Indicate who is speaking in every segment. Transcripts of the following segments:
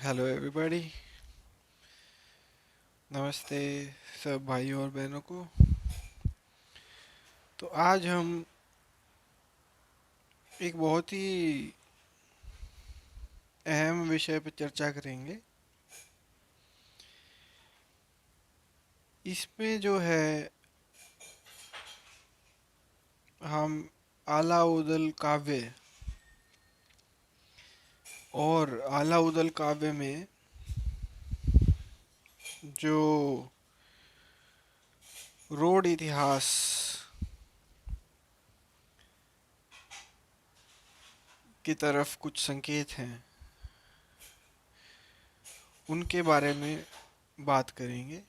Speaker 1: Hello everybody. नमस्ते सब भाइयों और बहनों को। तो आज हम एक बहुत ही अहम विषय पर चर्चा करेंगे। इसमें जो है हम आलाउदल काव्य और आलाउदल काव्य में जो रोड इतिहास की तरफ कुछ संकेत हैं उनके बारे में बात करेंगे।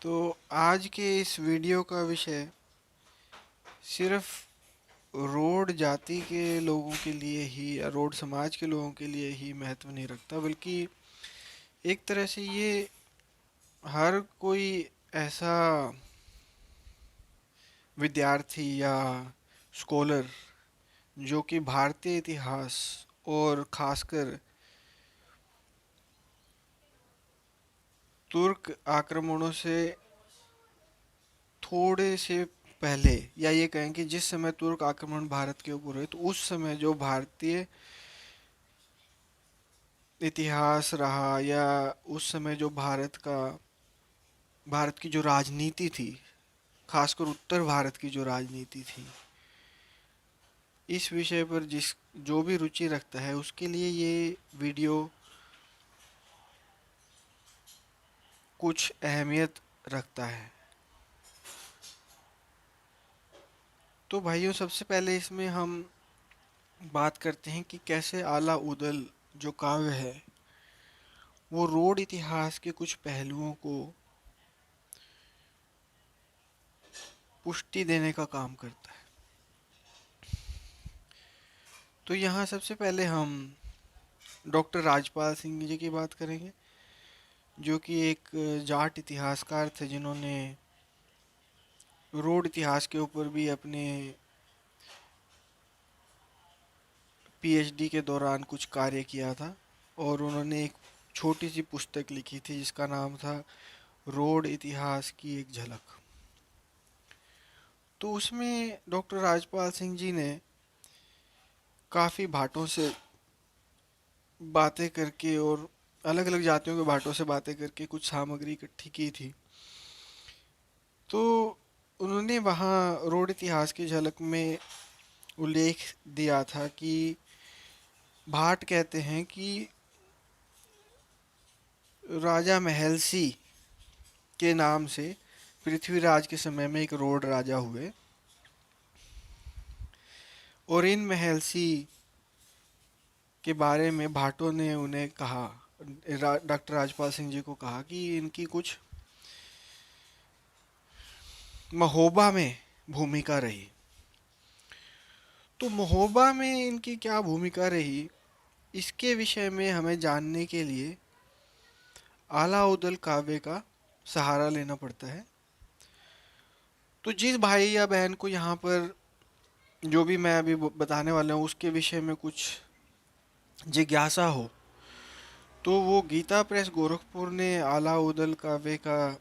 Speaker 1: तो आज के इस वीडियो का विषय सिर्फ रोड जाति के लोगों के लिए ही या रोड समाज के लोगों के लिए ही महत्व नहीं रखता, बल्कि एक तरह से ये हर कोई ऐसा विद्यार्थी या स्कॉलर जो कि भारतीय इतिहास और खासकर तुर्क आक्रमणों से थोड़े से पहले, या ये कहें कि जिस समय तुर्क आक्रमण भारत के ऊपर हुए तो उस समय जो भारतीय इतिहास रहा, या उस समय जो भारत की जो राजनीति थी, खासकर उत्तर भारत की जो राजनीति थी, इस विषय पर जिस जो भी रुचि रखता है उसके लिए ये वीडियो कुछ अहमियत रखता है। तो भाइयों, सबसे पहले इसमें हम बात करते हैं कि कैसे आला उदल जो काव्य है वो रोड इतिहास के कुछ पहलुओं को पुष्टि देने का काम करता है। तो यहाँ सबसे पहले हम डॉक्टर राजपाल सिंह जी की बात करेंगे, जो कि एक जाट इतिहासकार थे जिन्होंने रोड इतिहास के ऊपर भी अपने पीएचडी के दौरान कुछ कार्य किया था, और उन्होंने एक छोटी सी पुस्तक लिखी थी जिसका नाम था रोड इतिहास की एक झलक। तो उसमें डॉक्टर राजपाल सिंह जी ने काफ़ी भाटों से बातें करके और अलग अलग जातियों के भाटों से बातें करके कुछ सामग्री इकट्ठी की थी। तो उन्होंने वहाँ रोड इतिहास की झलक में उल्लेख दिया था कि भाट कहते हैं कि राजा महलसी के नाम से पृथ्वीराज के समय में एक रोड राजा हुए, और इन महलसी के बारे में भाटों ने उन्हें कहा, डॉक्टर राजपाल सिंह जी को कहा कि इनकी कुछ महोबा में भूमिका रही। तो महोबा में इनकी क्या भूमिका रही, इसके विषय में हमें जानने के लिए आलाउदल काव्य का सहारा लेना पड़ता है। तो जिस भाई या बहन को यहाँ पर जो भी मैं अभी बताने वाला हूँ उसके विषय में कुछ जिज्ञासा हो, तो वो गीता प्रेस गोरखपुर ने आलाउदल काव्य का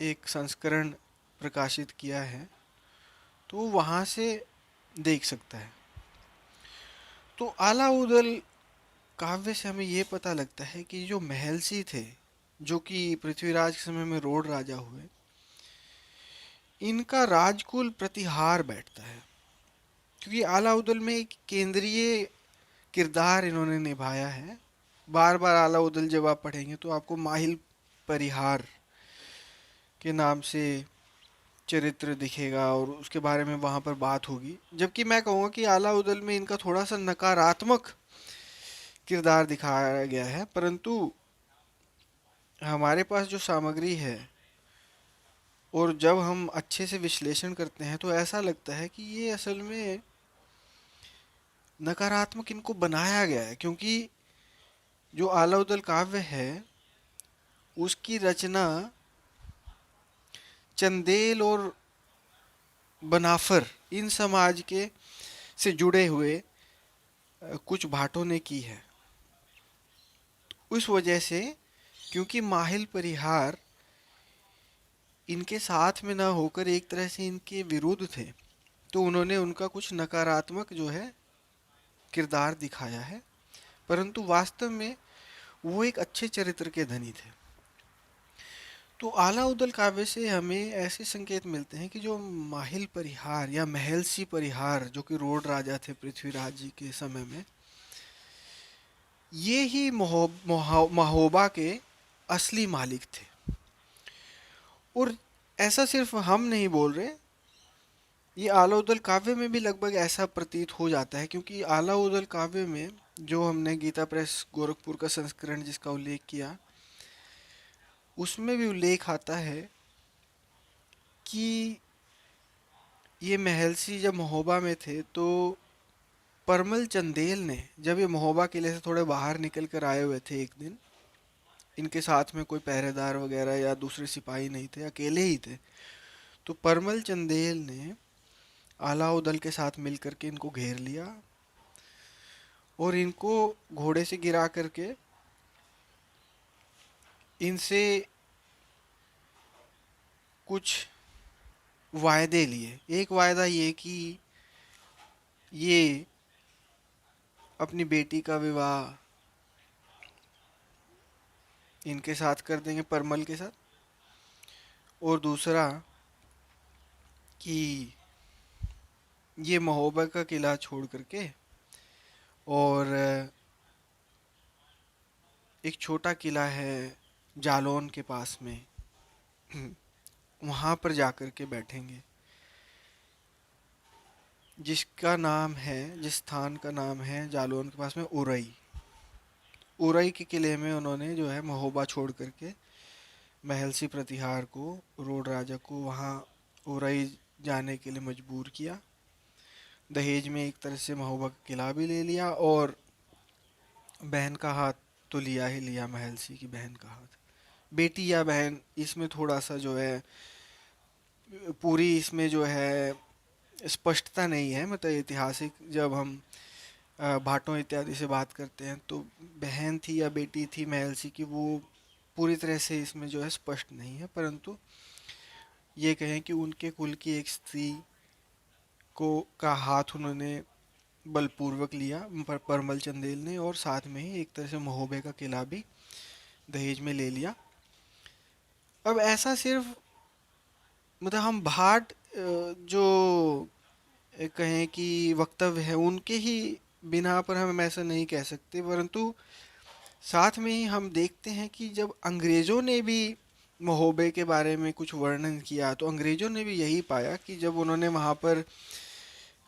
Speaker 1: एक संस्करण प्रकाशित किया है, तो वहाँ से देख सकता है। तो आलाउदल काव्य से हमें ये पता लगता है कि जो महलसी थे, जो कि पृथ्वीराज के समय में रोड राजा हुए, इनका राजकुल प्रतिहार बैठता है, क्योंकि आलाउदल में एक केंद्रीय किरदार इन्होंने निभाया है। बार बार आलाउदल जब आप पढ़ेंगे तो आपको माहिल परिहार के नाम से चरित्र दिखेगा और उसके बारे में वहाँ पर बात होगी, जबकि मैं कहूँगा कि आलाउदल में इनका थोड़ा सा नकारात्मक किरदार दिखाया गया है। परंतु हमारे पास जो सामग्री है और जब हम अच्छे से विश्लेषण करते हैं तो ऐसा लगता है कि ये असल में नकारात्मक इनको बनाया गया है, क्योंकि जो आलाउदल काव्य है उसकी रचना चंदेल और बनाफर इन समाज के से जुड़े हुए कुछ भाटों ने की है। उस वजह से, क्योंकि माहिल परिहार इनके साथ में ना होकर एक तरह से इनके विरुद्ध थे, तो उन्होंने उनका कुछ नकारात्मक जो है किरदार दिखाया है, परंतु वास्तव में वो एक अच्छे चरित्र के धनी थे। तो आला उदल काव्य से हमें ऐसे संकेत मिलते हैं कि जो माहिल परिहार या महलसी परिहार जो कि रोड राजा थे पृथ्वीराज जी के समय में, ये ही महोबा के असली मालिक थे। और ऐसा सिर्फ हम नहीं बोल रहे, ये आला उदल काव्य में भी लगभग ऐसा प्रतीत हो जाता है, क्योंकि आला उदल काव्य में जो हमने गीता प्रेस गोरखपुर का संस्करण जिसका उल्लेख किया, उसमें भी उल्लेख आता है कि ये महलसी जब महोबा में थे तो परमल चंदेल ने, जब ये महोबा किले से थोड़े बाहर निकल कर आए हुए थे एक दिन, इनके साथ में कोई पहरेदार वगैरह या दूसरे सिपाही नहीं थे, अकेले ही थे, तो परमल चंदेल ने आला उदल के साथ मिल करके इनको घेर लिया और इनको घोड़े से गिरा करके इनसे कुछ वायदे लिए। एक वायदा ये कि ये अपनी बेटी का विवाह इनके साथ कर देंगे, परमल के साथ, और दूसरा कि ये महोबा का किला छोड़ करके और एक छोटा किला है जालौन के पास में, वहाँ पर जाकर के बैठेंगे, जिसका नाम है, जिस स्थान का नाम है जालौन के पास में उरई। उरई के किले में उन्होंने जो है महोबा छोड़ करके महलसी प्रतिहार को, रोड राजा को, वहाँ उरई जाने के लिए मजबूर किया। दहेज में एक तरह से महोबा का किला भी ले लिया और बहन का हाथ तो लिया ही लिया, महलसी की बहन का हाथ। बेटी या बहन, इसमें थोड़ा सा जो है, पूरी इसमें जो है स्पष्टता नहीं है, मतलब ऐतिहासिक जब हम भाटों इत्यादि से बात करते हैं तो बहन थी या बेटी थी महलसी की, वो पूरी तरह से इसमें जो है स्पष्ट नहीं है, परंतु ये कहें कि उनके कुल की एक स्त्री को का हाथ उन्होंने बलपूर्वक लिया, परमल चंदेल ने, और साथ में ही एक तरह से महोबे का किला भी दहेज में ले लिया। अब ऐसा सिर्फ, मतलब हम भाट जो कहें कि वक्तव्य है उनके ही बिना पर हम ऐसा नहीं कह सकते, परंतु साथ में ही हम देखते हैं कि जब अंग्रेज़ों ने भी महोबे के बारे में कुछ वर्णन किया, तो अंग्रेज़ों ने भी यही पाया कि जब उन्होंने वहाँ पर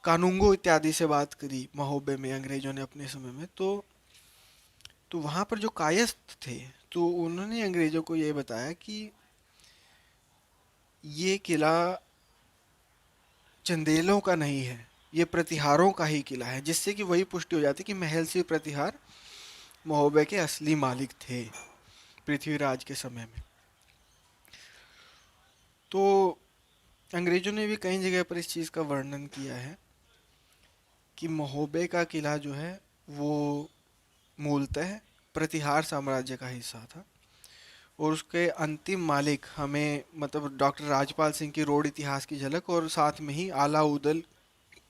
Speaker 1: कानूंगो इत्यादि से बात करी महोबे में अंग्रेज़ों ने अपने समय में, तो वहाँ पर जो कायस्थ थे, तो उन्होंने अंग्रेज़ों को ये बताया कि ये किला चंदेलों का नहीं है, ये प्रतिहारों का ही किला है, जिससे कि वही पुष्टि हो जाती कि महलसी प्रतिहार महोबे के असली मालिक थे पृथ्वीराज के समय में। तो अंग्रेज़ों ने भी कई जगह पर इस चीज़ का वर्णन किया है कि महोबे का किला जो है वो मूलतः प्रतिहार साम्राज्य का हिस्सा था, और उसके अंतिम मालिक हमें, मतलब डॉक्टर राजपाल सिंह की रोड इतिहास की झलक और साथ में ही आला उदल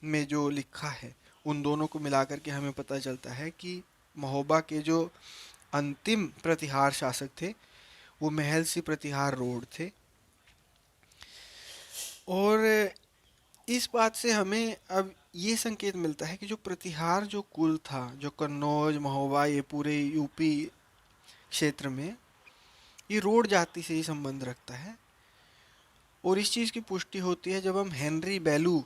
Speaker 1: में जो लिखा है, उन दोनों को मिलाकर के हमें पता चलता है कि महोबा के जो अंतिम प्रतिहार शासक थे वो महलसी प्रतिहार रोड थे। और इस बात से हमें अब ये संकेत मिलता है कि जो प्रतिहार जो कुल था, जो कन्नौज महोबा, ये पूरे यूपी क्षेत्र में, ये रोड जाति से ही संबंध रखता है। और इस चीज़ की पुष्टि होती है जब हम हेनरी बेलू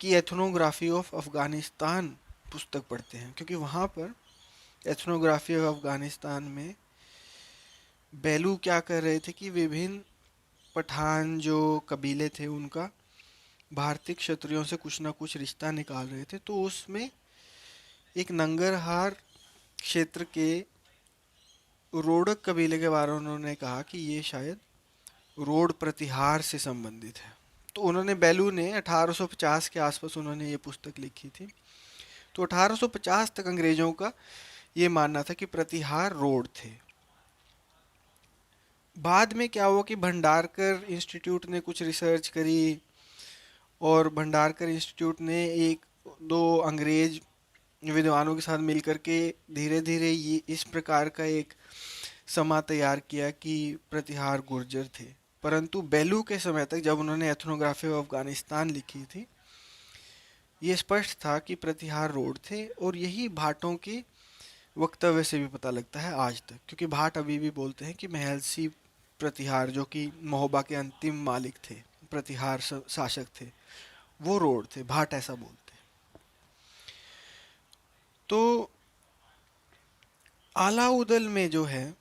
Speaker 1: की एथनोग्राफी ऑफ अफ़गानिस्तान पुस्तक पढ़ते हैं, क्योंकि वहाँ पर एथनोग्राफी ऑफ अफ़गानिस्तान में बेलू क्या कर रहे थे कि विभिन्न पठान जो कबीले थे उनका भारतीय क्षत्रियों से कुछ ना कुछ रिश्ता निकाल रहे थे, तो उसमें एक नंगरहार क्षेत्र के रोडक कबीले के बारे में उन्होंने कहा कि ये शायद रोड प्रतिहार से संबंधित है। तो उन्होंने, बेलू ने 1850 के आसपास उन्होंने ये पुस्तक लिखी थी। तो 1850 तक अंग्रेजों का ये मानना था कि प्रतिहार रोड थे। बाद में क्या हुआ कि भंडारकर इंस्टीट्यूट ने कुछ रिसर्च करी, और भंडारकर इंस्टीट्यूट ने एक दो अंग्रेज विद्वानों के साथ मिलकर के धीरे धीरे ये इस प्रकार का एक समा तैयार किया कि प्रतिहार गुर्जर थे। परंतु बेलू के समय तक, जब उन्होंने एथनोग्राफी ऑफ अफगानिस्तान लिखी थी, ये स्पष्ट था कि प्रतिहार रोड थे। और यही भाटों के वक्तव्य से भी पता लगता है आज तक, क्योंकि भाट अभी भी बोलते हैं कि महर्षि प्रतिहार, जो कि महोबा के अंतिम मालिक थे, प्रतिहार शासक थे, वो रोड थे। भाट ऐसा बोलते हैं। तो आलाउदल में जो है,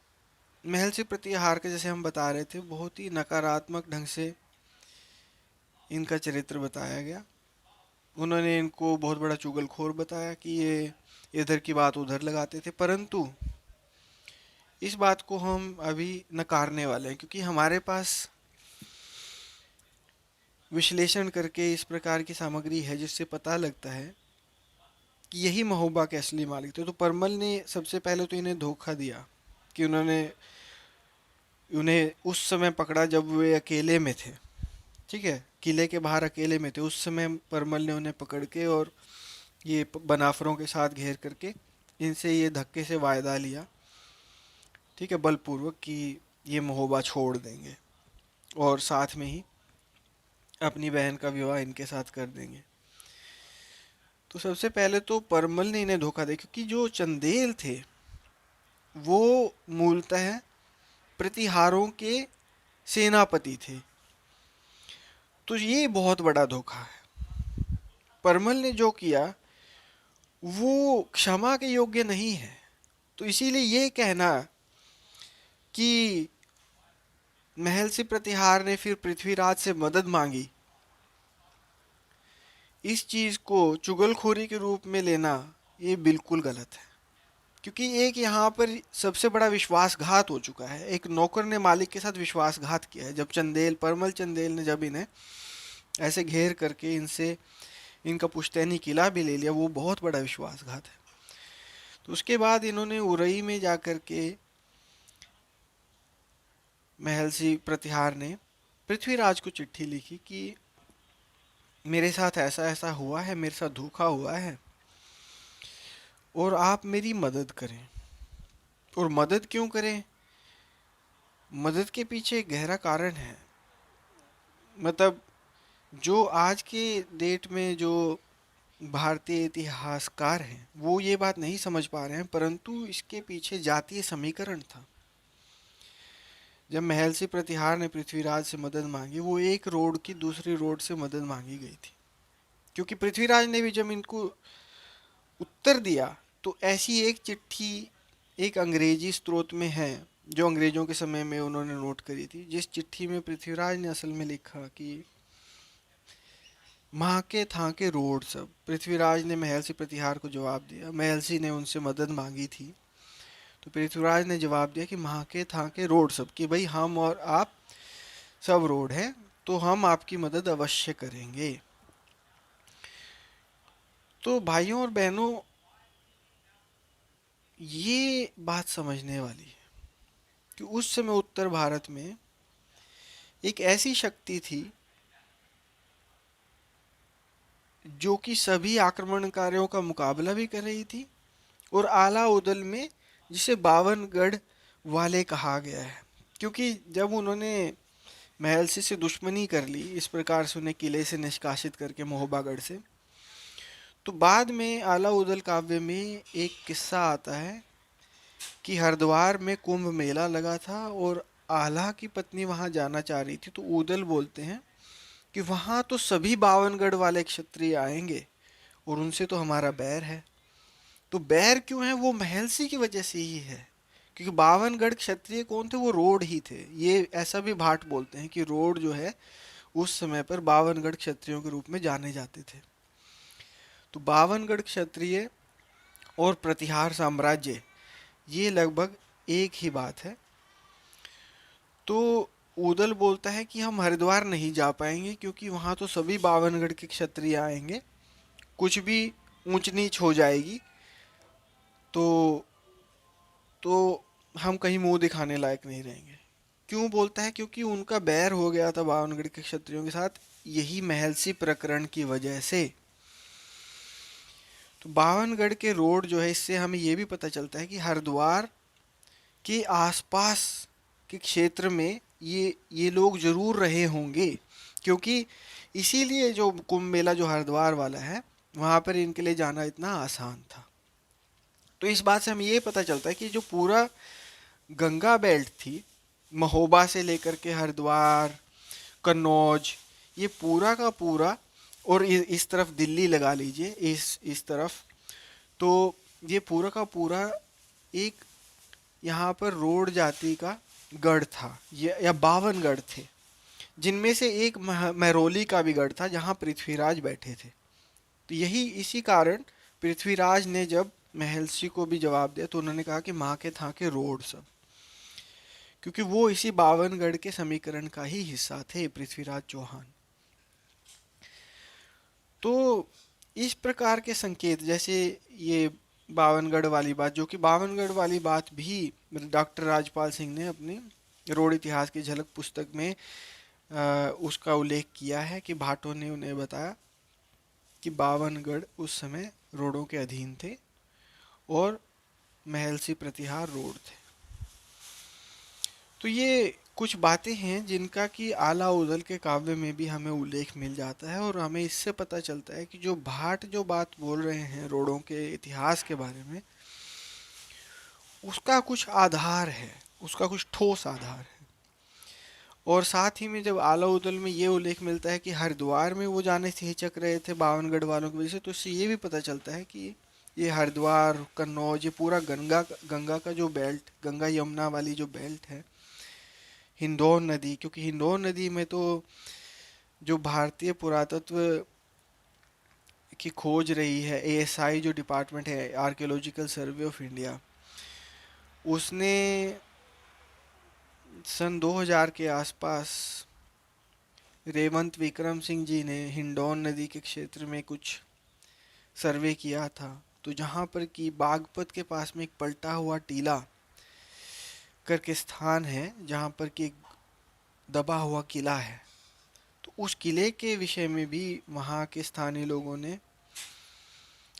Speaker 1: महर्षि प्रतिहार के, जैसे हम बता रहे थे, बहुत ही नकारात्मक ढंग से इनका चरित्र बताया गया। उन्होंने इनको बहुत बड़ा चुगलखोर बताया कि ये इधर की बात उधर लगाते थे। परंतु इस बात को हम अभी नकारने वाले हैं, क्योंकि हमारे पास विश्लेषण करके इस प्रकार की सामग्री है जिससे पता लगता है कि यही महोबा के असली मालिक थे। तो परमल ने सबसे पहले तो इन्हें धोखा दिया कि उन्होंने उन्हें उस समय पकड़ा जब वे अकेले में थे। ठीक है, किले के बाहर अकेले में थे उस समय। परमल ने उन्हें पकड़ के और ये बनाफरों के साथ घेर करके इनसे ये धक्के से वायदा लिया, ठीक है, बलपूर्वक, कि ये महोबा छोड़ देंगे और साथ में ही अपनी बहन का विवाह इनके साथ कर देंगे। तो सबसे पहले तो परमल ने इन्हें धोखा दिया, क्योंकि जो चंदेल थे वो मूलतः प्रतिहारों के सेनापति थे। तो ये बहुत बड़ा धोखा है। परमल ने जो किया वो क्षमा के योग्य नहीं है। तो इसीलिए ये कहना कि महर्षि प्रतिहार ने फिर पृथ्वीराज से मदद मांगी, इस चीज को चुगलखोरी के रूप में लेना, ये बिल्कुल गलत है। क्योंकि एक यहाँ पर सबसे बड़ा विश्वासघात हो चुका है। एक नौकर ने मालिक के साथ विश्वासघात किया है। जब चंदेल, परमल चंदेल ने जब इन्हें ऐसे घेर करके इनसे इनका पुश्तैनी किला भी ले लिया, वो बहुत बड़ा विश्वासघात है। तो उसके बाद इन्होंने उरई में जाकर के, महर्षि प्रतिहार ने पृथ्वीराज को चिट्ठी लिखी कि मेरे साथ ऐसा ऐसा हुआ है, मेरे साथ धोखा हुआ है और आप मेरी मदद करें। और मदद क्यों करें? मदद के पीछे एक गहरा कारण है। मतलब जो आज के डेट में जो भारतीय इतिहासकार हैं वो ये बात नहीं समझ पा रहे हैं, परंतु इसके पीछे जातीय समीकरण था। जब महर्षि प्रतिहार ने पृथ्वीराज से मदद मांगी, वो एक रोड की दूसरी रोड से मदद मांगी गई थी। क्योंकि पृथ्वीराज ने भी जब इनको उत्तर दिया तो ऐसी एक चिट्ठी एक अंग्रेजी स्रोत में है जो अंग्रेजों के समय में उन्होंने नोट करी थी, जिस चिट्ठी में पृथ्वीराज ने असल में लिखा कि माँ के था के रोड सब। पृथ्वीराज ने महर्षि प्रतिहार को जवाब दिया, महर्षि ने उनसे मदद मांगी थी, तो पृथ्वीराज ने जवाब दिया कि माँ के था के रोड सब, कि भाई हम और आप सब रोड हैं, तो हम आपकी मदद अवश्य करेंगे। तो भाइयों और बहनों, ये बात समझने वाली है कि उस समय उत्तर भारत में एक ऐसी शक्ति थी जो कि सभी आक्रमणकारियों का मुकाबला भी कर रही थी, और आला उदल में, जिसे बावनगढ़ वाले कहा गया है, क्योंकि जब उन्होंने महर्षि से दुश्मनी कर ली, इस प्रकार से उन्हें किले से निष्कासित करके महोबागढ़ से, तो बाद में आला उदल काव्य में एक किस्सा आता है कि हरिद्वार में कुंभ मेला लगा था और आला की पत्नी वहां जाना चाह रही थी। तो उदल बोलते हैं कि वहां तो सभी बावनगढ़ वाले क्षत्रिय आएंगे और उनसे तो हमारा बैर है। तो बैर क्यों है? वो महर्षि की वजह से ही है, क्योंकि बावनगढ़ क्षत्रिय कौन थे? वो रोड ही थे। ये ऐसा भी भाट बोलते हैं कि रोड जो है उस समय पर बावनगढ़ क्षत्रियों के रूप में जाने जाते थे। तो बावनगढ़ क्षत्रिय और प्रतिहार साम्राज्य, ये लगभग एक ही बात है। तो उदल बोलता है कि हम हरिद्वार नहीं जा पाएंगे क्योंकि वहां तो सभी बावनगढ़ के क्षत्रिय आएंगे, कुछ भी ऊंच नीच हो जाएगी, तो तो हम कहीं मुंह दिखाने लायक नहीं रहेंगे। क्यों बोलता है? क्योंकि उनका बैर हो गया था बावनगढ़ के क्षत्रियों के साथ, यही महलसी प्रकरण की वजह से। तो बावनगढ़ के रोड जो है, इससे हमें ये भी पता चलता है कि हरिद्वार के आसपास के क्षेत्र में ये लोग जरूर रहे होंगे, क्योंकि इसीलिए जो कुंभ मेला जो हरिद्वार वाला है, वहां पर इनके लिए जाना इतना आसान था। तो इस बात से हमें ये पता चलता है कि जो पूरा गंगा बेल्ट थी, महोबा से लेकर के हरिद्वार, कन्नौज, ये पूरा का पूरा, और इस तरफ दिल्ली लगा लीजिए, इस तरफ, तो ये पूरा का पूरा एक यहाँ पर रोड जाति का गढ़ था, या 52 गढ़ थे, जिनमें से एक महरौली का भी गढ़ था जहाँ पृथ्वीराज बैठे थे। तो यही इसी कारण पृथ्वीराज ने जब महर्षि को भी जवाब दिया, तो उन्होंने कहा कि माँ के था के रोड सब, क्योंकि वो इसी 52 गढ़ के समीकरण का ही हिस्सा थे, पृथ्वीराज चौहान। तो इस प्रकार के संकेत, जैसे ये 52 गढ़ वाली बात, जो कि 52 गढ़ वाली बात भी डॉक्टर राजपाल सिंह ने अपनी रोड इतिहास की झलक पुस्तक में उसका उल्लेख किया है कि भाटों ने उन्हें बताया कि 52 गढ़ उस समय रोडों के अधीन थे और महलसी प्रतिहार रोड थे। तो ये कुछ बातें हैं जिनका कि आला उदल के काव्य में भी हमें उल्लेख मिल जाता है, और हमें इससे पता चलता है कि जो भाट जो बात बोल रहे हैं रोडों के इतिहास के बारे में, उसका कुछ आधार है, उसका कुछ ठोस आधार है। और साथ ही में जब आला उदल में ये उल्लेख मिलता है कि हरिद्वार में वो जाने से हिचक रहे थे 52 गढ़ वालों की वजह से, तो इससे ये भी पता चलता है कि ये हरिद्वार, कन्नौज, ये पूरा गंगा का जो बेल्ट, गंगा यमुना वाली जो बेल्ट है, हिंडौन नदी, क्योंकि हिंडौन नदी में तो जो भारतीय पुरातत्व की खोज रही है, एएसआई जो डिपार्टमेंट है, आर्कियोलॉजिकल सर्वे ऑफ इंडिया, उसने सन 2000 के आसपास रेवंत विक्रम सिंह जी ने हिंडौन नदी के क्षेत्र में कुछ सर्वे किया था। तो जहाँ पर कि बागपत के पास में एक पलटा हुआ टीला करके स्थान है, जहाँ पर कि एक दबा हुआ किला है, तो उस किले के विषय में भी वहाँ के स्थानीय लोगों ने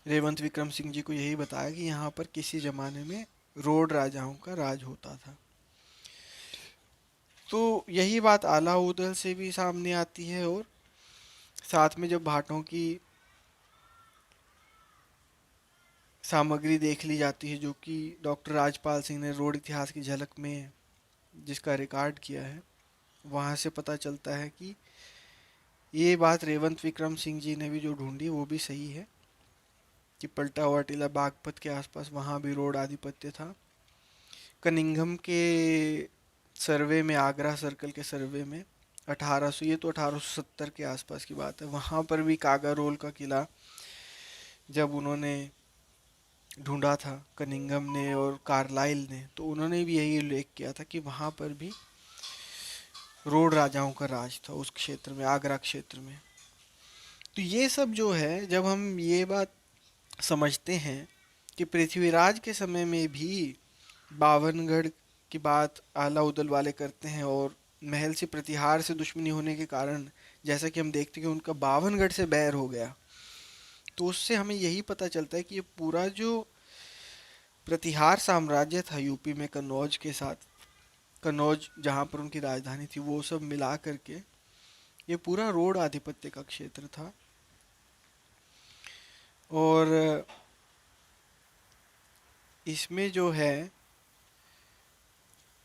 Speaker 1: रेवंत विक्रम सिंह जी को यही बताया कि यहाँ पर किसी जमाने में रोड राजाओं का राज होता था। तो यही बात आला उदल से भी सामने आती है, और साथ में जब भाटों की सामग्री देख ली जाती है, जो कि डॉक्टर राजपाल सिंह ने रोड इतिहास की झलक में जिसका रिकॉर्ड किया है, वहाँ से पता चलता है कि ये बात रेवंत विक्रम सिंह जी ने भी जो ढूंढी वो भी सही है, कि पलटा हुआ टीला बागपत के आसपास वहाँ भी रोड आधिपत्य था। कनिंघम के सर्वे में, आगरा सर्कल के सर्वे में 1800, ये तो 1870 के आसपास की बात है, वहाँ पर भी कागारोल का किला जब उन्होंने ढूंढा था, कनिंघम ने और कार्लाइल ने, तो उन्होंने भी यही उल्लेख किया था कि वहाँ पर भी रोड राजाओं का राज था उस क्षेत्र में, आगरा क्षेत्र में। तो ये सब जो है, जब हम ये बात समझते हैं कि पृथ्वीराज के समय में भी 52 गढ़ की बात आला उदल वाले करते हैं, और महल से प्रतिहार से दुश्मनी होने के कारण जैसा कि हम देखते हैं कि उनका 52 गढ़ से बैर हो गया, तो उससे हमें यही पता चलता है कि ये पूरा जो प्रतिहार साम्राज्य था यूपी में कन्नौज के साथ, कन्नौज जहाँ पर उनकी राजधानी थी, वो सब मिला करके ये पूरा रोड आधिपत्य का क्षेत्र था। और इसमें जो है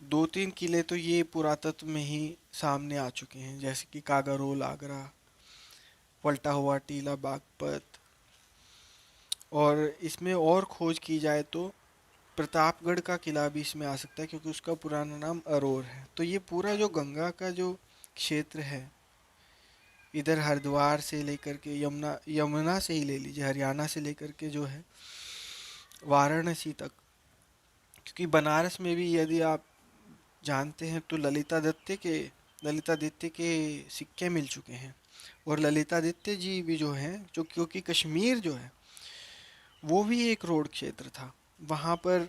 Speaker 1: 2-3 किले तो ये पुरातत्व में ही सामने आ चुके हैं, जैसे कि कागारोल आगरा, पलटा हुआ टीला बागपत, और इसमें और खोज की जाए तो प्रतापगढ़ का किला भी इसमें आ सकता है, क्योंकि उसका पुराना नाम अरोर है। तो ये पूरा जो गंगा का जो क्षेत्र है, इधर हरिद्वार से लेकर के यमुना यमुना से ही ले लीजिए, हरियाणा से लेकर के जो है वाराणसी तक, क्योंकि बनारस में भी यदि आप जानते हैं तो ललितादित्य के सिक्के मिल चुके हैं, और ललितादित्य जी भी जो हैं, जो क्योंकि कश्मीर जो है वो भी एक रोड क्षेत्र था। वहाँ पर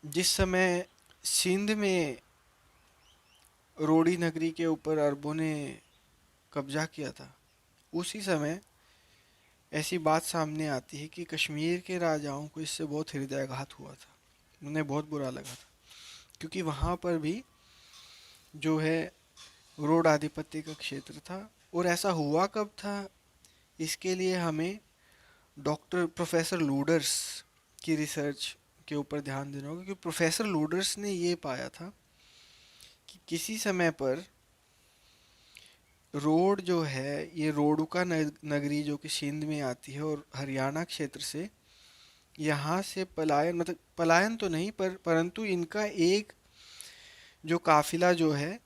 Speaker 1: जिस समय सिंध में रोडी नगरी के ऊपर अरबों ने कब्जा किया था, उसी समय ऐसी बात सामने आती है कि कश्मीर के राजाओं को इससे बहुत हृदयाघात हुआ था, उन्हें बहुत बुरा लगा था, क्योंकि वहाँ पर भी जो है रोड आधिपत्य का क्षेत्र था। और ऐसा हुआ कब था, इसके लिए हमें डॉक्टर प्रोफेसर लूडर्स की रिसर्च के ऊपर ध्यान देना होगा, क्योंकि प्रोफेसर लूडर्स ने ये पाया था कि किसी समय पर रोड जो है, ये रोडुका नगरी जो कि सिंध में आती है और हरियाणा क्षेत्र से, यहाँ से पलायन, मतलब पलायन तो नहीं पर परंतु इनका एक जो काफिला जो है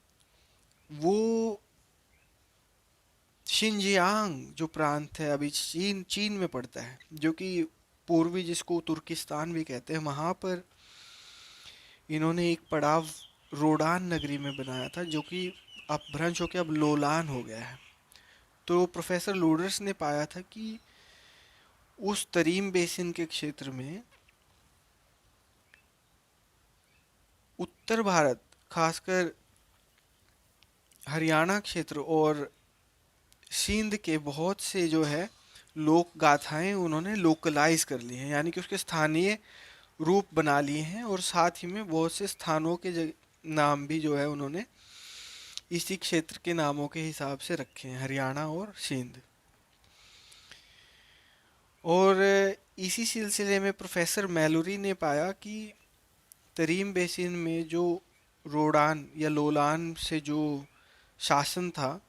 Speaker 1: वो शिनजियांग जो प्रांत है, अभी चीन चीन में पड़ता है, जो कि पूर्वी, जिसको तुर्किस्तान भी कहते हैं, वहाँ पर इन्होंने एक पड़ाव रोडान नगरी में बनाया था, जो कि अपभ्रंश होकर अब लोलान हो गया है। तो प्रोफेसर लूडर्स ने पाया था कि उस तरीम बेसिन के क्षेत्र में उत्तर भारत, खासकर हरियाणा क्षेत्र और सिंध के बहुत से जो है लोक गाथाएं उन्होंने लोकलाइज कर ली हैं, यानी कि उसके स्थानीय रूप बना लिए हैं, और साथ ही में बहुत से स्थानों के नाम भी जो है उन्होंने इसी क्षेत्र के नामों के हिसाब से रखे हैं, हरियाणा और सिंध। और इसी सिलसिले में प्रोफेसर मैलोरी ने पाया कि तरीम बेसिन में जो रोडान या लोलान से जो शासन था,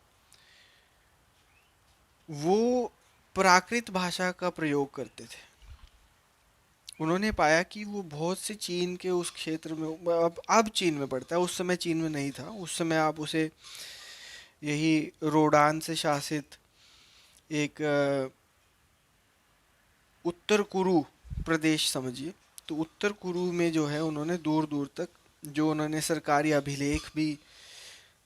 Speaker 1: वो प्राकृत भाषा का प्रयोग करते थे। उन्होंने पाया कि वो बहुत से चीन के उस क्षेत्र में, अब चीन में पड़ता है, उस समय चीन में नहीं था, उस समय आप उसे यही रोडान से शासित एक उत्तर कुरु प्रदेश समझिए। तो उत्तर कुरु में जो है उन्होंने दूर दूर तक जो उन्होंने सरकारी अभिलेख भी,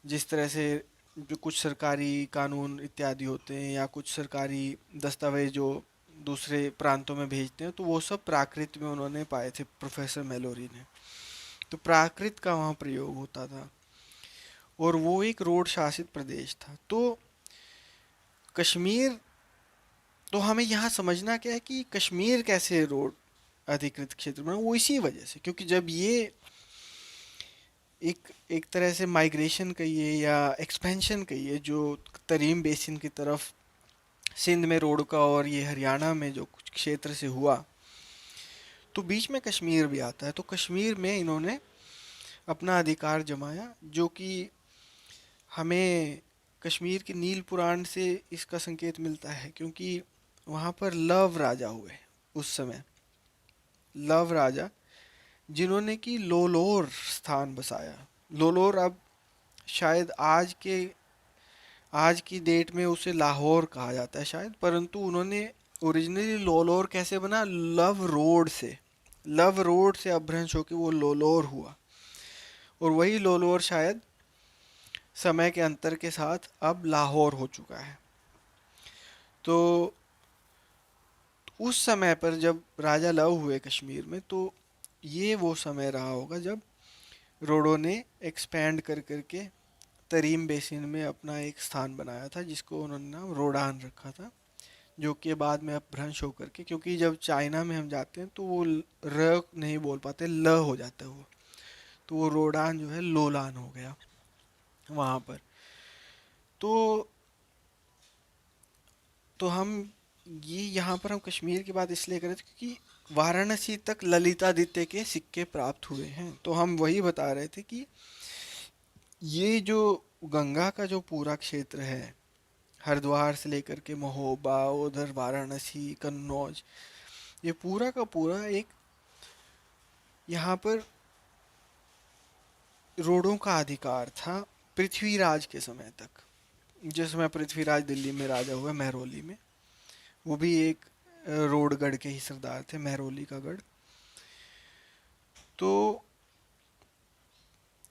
Speaker 1: जिस तरह से जो कुछ सरकारी कानून इत्यादि होते हैं या कुछ सरकारी दस्तावेज जो दूसरे प्रांतों में भेजते हैं, तो वो सब प्राकृत में उन्होंने पाए थे प्रोफेसर मेलोरी ने। तो प्राकृत का वहाँ प्रयोग होता था और वो एक रोड शासित प्रदेश था। तो कश्मीर, तो हमें यहाँ समझना क्या है कि कश्मीर कैसे रोड अधिकृत क्षेत्र में, वो इसी वजह से, क्योंकि जब ये एक एक तरह से माइग्रेशन कहिए या एक्सपेंशन कहिए जो तरीम बेसिन की तरफ सिंध में रोड का और ये हरियाणा में जो कुछ क्षेत्र से हुआ, तो बीच में कश्मीर भी आता है। तो कश्मीर में इन्होंने अपना अधिकार जमाया, जो कि हमें कश्मीर के नील पुराण से इसका संकेत मिलता है, क्योंकि वहाँ पर लव राजा हुए उस समय, लव राजा जिन्होंने कि लोलोर स्थान बसाया। लोलोर अब शायद आज की डेट में उसे लाहौर कहा जाता है शायद, परंतु उन्होंने ओरिजिनली लोलोर कैसे बना, लव रोड से, लव रोड से अपभ्रंश होकर वो लोलोर हुआ, और वही लोलोर शायद समय के अंतर के साथ अब लाहौर हो चुका है। तो उस समय पर जब राजा लव हुए कश्मीर में, तो ये वो समय रहा होगा जब रोडो ने एक्सपैंड कर करके तरीम बेसिन में अपना एक स्थान बनाया था, जिसको उन्होंने नाम रोडान रखा था, जो कि बाद में अपभ्रंश होकर के, क्योंकि जब चाइना में हम जाते हैं तो वो र नहीं बोल पाते, ल हो जाता है वो, तो वो रोडान जो है लोलान हो गया वहाँ पर। तो हम ये यहाँ पर हम कश्मीर की बात इसलिए करें क्योंकि वाराणसी तक ललितादित्य के सिक्के प्राप्त हुए हैं। तो हम वही बता रहे थे कि ये जो गंगा का जो पूरा क्षेत्र है, हरिद्वार से लेकर के महोबा, उधर वाराणसी, कन्नौज, ये पूरा का पूरा एक यहाँ पर रोडों का अधिकार था पृथ्वीराज के समय तक। जिस समय पृथ्वीराज दिल्ली में राजा हुआ महरौली में, वो भी एक रोडगढ़ के ही सरदार थे, महरौली का गढ़। तो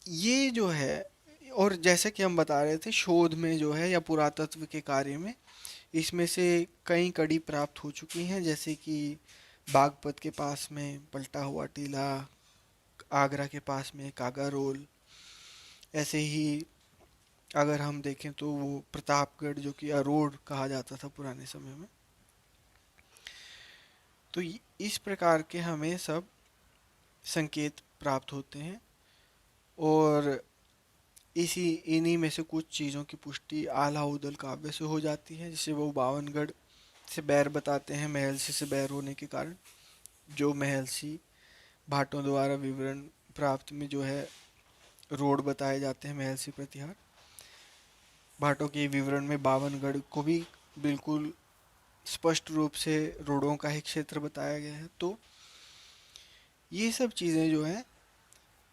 Speaker 1: ये जो है, और जैसे कि हम बता रहे थे शोध में जो है या पुरातत्व के कार्य में, इसमें से कई कड़ी प्राप्त हो चुकी हैं, जैसे कि बागपत के पास में पलटा हुआ टीला, आगरा के पास में कागा रोल। ऐसे ही अगर हम देखें तो वो प्रतापगढ़, जो कि अरोड़ कहा जाता था पुराने समय में। तो इस प्रकार के हमें सब संकेत प्राप्त होते हैं, और इसी इन्हीं में से कुछ चीज़ों की पुष्टि आला उदल काव्य से हो जाती है, जिसे वो बावनगढ़ से बैर बताते हैं, महर्षि से बैर होने के कारण। जो महर्षि भाटों द्वारा विवरण प्राप्त में जो है रोड बताए जाते हैं, महर्षि प्रतिहार भाटों के विवरण में बावनगढ़ को भी बिल्कुल स्पष्ट रूप से रोडों का ही क्षेत्र बताया गया है। तो ये सब चीज़ें जो हैं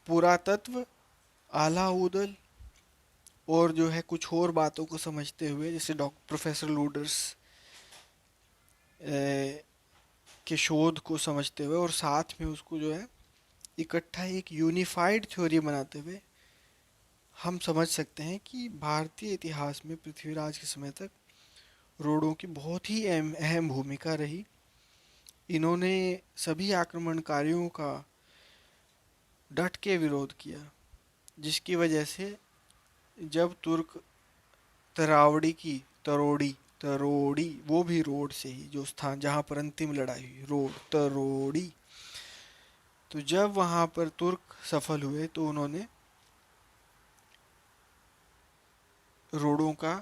Speaker 1: पुरातत्व, आला उदल और जो है कुछ और बातों को समझते हुए, जैसे डॉक्टर प्रोफेसर लूडर्स के शोध को समझते हुए, और साथ में उसको जो है इकट्ठा एक यूनिफाइड थ्योरी बनाते हुए, हम समझ सकते हैं कि भारतीय इतिहास में पृथ्वीराज के समय तक रोडों की बहुत ही अहम अहम भूमिका रही। इन्होंने सभी आक्रमणकारियों का डट के विरोध किया, जिसकी वजह से जब तुर्क तरावड़ी की तरोड़ी तरोड़ी वो भी रोड से ही, जो स्थान जहाँ पर अंतिम लड़ाई हुई, रोड तरोड़ी, तो जब वहाँ पर तुर्क सफल हुए तो उन्होंने रोडों का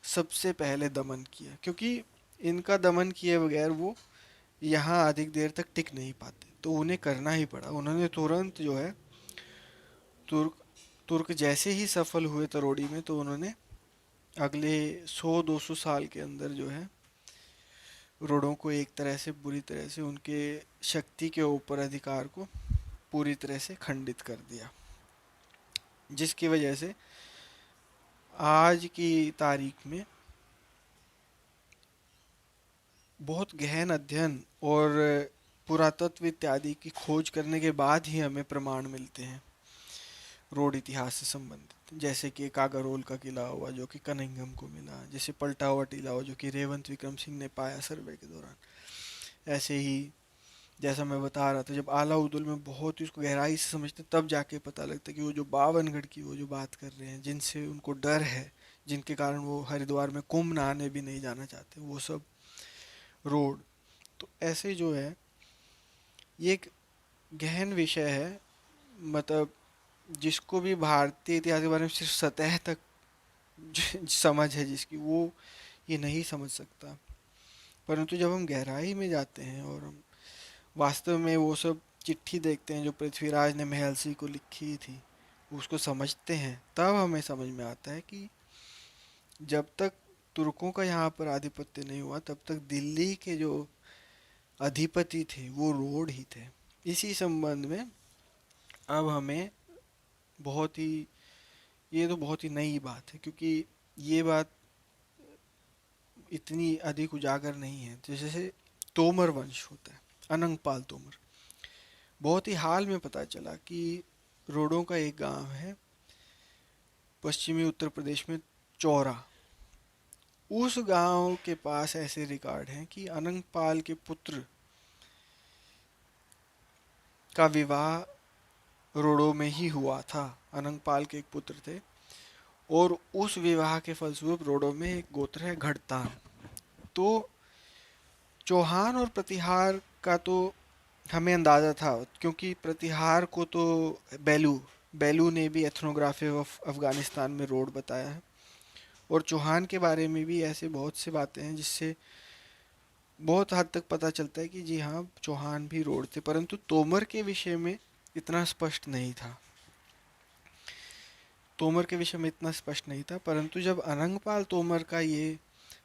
Speaker 1: सबसे पहले दमन किया, क्योंकि इनका दमन किए बगैर वो यहाँ अधिक देर तक टिक नहीं पाते, तो उन्हें करना ही पड़ा। उन्होंने तुरंत जो है तुर्क तुर्क जैसे ही सफल हुए तरोड़ी में, तो उन्होंने अगले 100-200 साल के अंदर जो है रोडों को एक तरह से बुरी तरह से उनके शक्ति के ऊपर अधिकार को पूरी तरह से खंडित कर दिया, जिसकी वजह से आज की तारीख में बहुत गहन अध्ययन और पुरातत्व इत्यादि की खोज करने के बाद ही हमें प्रमाण मिलते हैं रोड इतिहास से संबंधित, जैसे कि कागारोल का किला हुआ जो कि कनिंघम को मिला, जैसे पलटा हुआ टीला हुआ जो कि रेवंत विक्रम सिंह ने पाया सर्वे के दौरान। ऐसे ही जैसा मैं बता रहा था, जब आला उदल में बहुत ही उसको गहराई से समझते तब जाके पता लगता है कि वो जो बावनगढ़ की वो जो बात कर रहे हैं, जिनसे उनको डर है, जिनके कारण वो हरिद्वार में कुंभ नहाने भी नहीं जाना चाहते, वो सब रोड। तो ऐसे जो है ये एक गहन विषय है, मतलब जिसको भी भारतीय इतिहास के बारे में सिर्फ सतह तक समझ है जिसकी, वो ये नहीं समझ सकता। परंतु जब हम गहराई में जाते हैं और हम वास्तव में वो सब चिट्ठी देखते हैं जो पृथ्वीराज ने महर्षि को लिखी थी, उसको समझते हैं, तब हमें समझ में आता है कि जब तक तुर्कों का यहाँ पर आधिपत्य नहीं हुआ, तब तक दिल्ली के जो अधिपति थे वो रोड ही थे। इसी संबंध में अब हमें बहुत ही, ये तो बहुत ही नई बात है, क्योंकि ये बात इतनी अधिक उजागर नहीं है। जैसे तोमर वंश होता है, अनंगपाल तोमर, बहुत ही हाल में पता चला कि रोडों का एक गांव है पश्चिमी उत्तर प्रदेश में, चौरा। उस गांव के पास ऐसे रिकॉर्ड हैं कि अनंगपाल के पुत्र का विवाह रोडों में ही हुआ था। अनंगपाल के एक पुत्र थे, और उस विवाह के फलस्वरूप रोडों में एक गोत्र है घड़तान। तो चौहान और प्रतिहार का तो हमें अंदाज़ा था, क्योंकि प्रतिहार को तो बेलू बेलू ने भी एथनोग्राफी ऑफ अफगानिस्तान में रोड बताया है, और चौहान के बारे में भी ऐसे बहुत सी बातें हैं जिससे बहुत हद तक पता चलता है कि जी हाँ, चौहान भी रोड थे। परंतु तोमर के विषय में इतना स्पष्ट नहीं था, तोमर के विषय में इतना स्पष्ट नहीं था। परंतु जब अनंगपाल तोमर का ये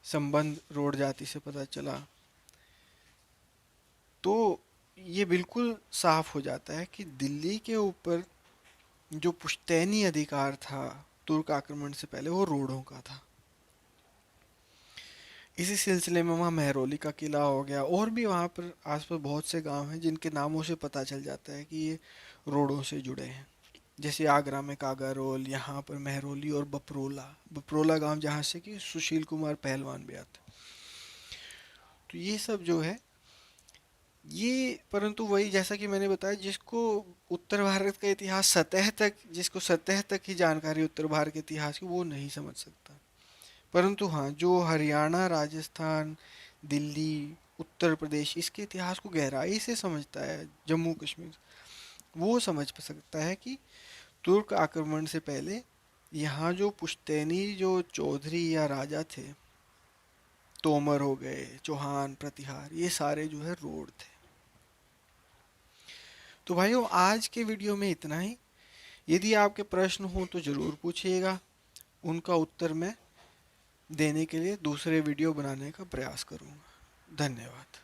Speaker 1: संबंध रोड जाति से पता चला, तो ये बिल्कुल साफ हो जाता है कि दिल्ली के ऊपर जो पुश्तैनी अधिकार था तुर्क आक्रमण से पहले, वो रोडों का था। इसी सिलसिले में वहाँ महरौली का किला हो गया, और भी वहाँ पर आसपास बहुत से गांव हैं जिनके नामों से पता चल जाता है कि ये रोडों से जुड़े हैं। जैसे आगरा में कागारोल, यहाँ पर महरौली और बपरोला, बपरोला गांव जहाँ से कि सुशील कुमार पहलवान भी आते। तो ये सब जो है ये, परंतु वही जैसा कि मैंने बताया, जिसको उत्तर भारत का इतिहास सतह तक, जिसको सतह तक ही जानकारी उत्तर भारत के इतिहास की, वो नहीं समझ सकता। परंतु हाँ, जो हरियाणा, राजस्थान, दिल्ली, उत्तर प्रदेश इसके इतिहास को गहराई से समझता है, जम्मू कश्मीर, वो समझ सकता है कि तुर्क आक्रमण से पहले यहाँ जो पुश्तैनी जो चौधरी या राजा थे, तोमर हो गए, चौहान, प्रतिहार, ये सारे जो है रोड थे। तो भाइयों, आज के वीडियो में इतना ही। यदि आपके प्रश्न हो तो ज़रूर पूछिएगा, उनका उत्तर मैं देने के लिए दूसरे वीडियो बनाने का प्रयास करूँगा। धन्यवाद।